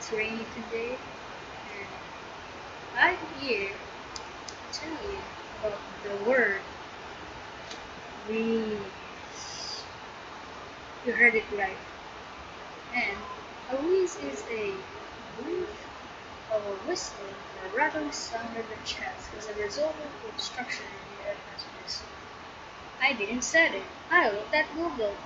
It's rainy today, and I'm here to tell you about the word breeze. You heard it right. And a wheeze is a breath of a whistle or rattling sound in the chest as a result of obstruction in the air passages. I didn't say it. I looked at Google.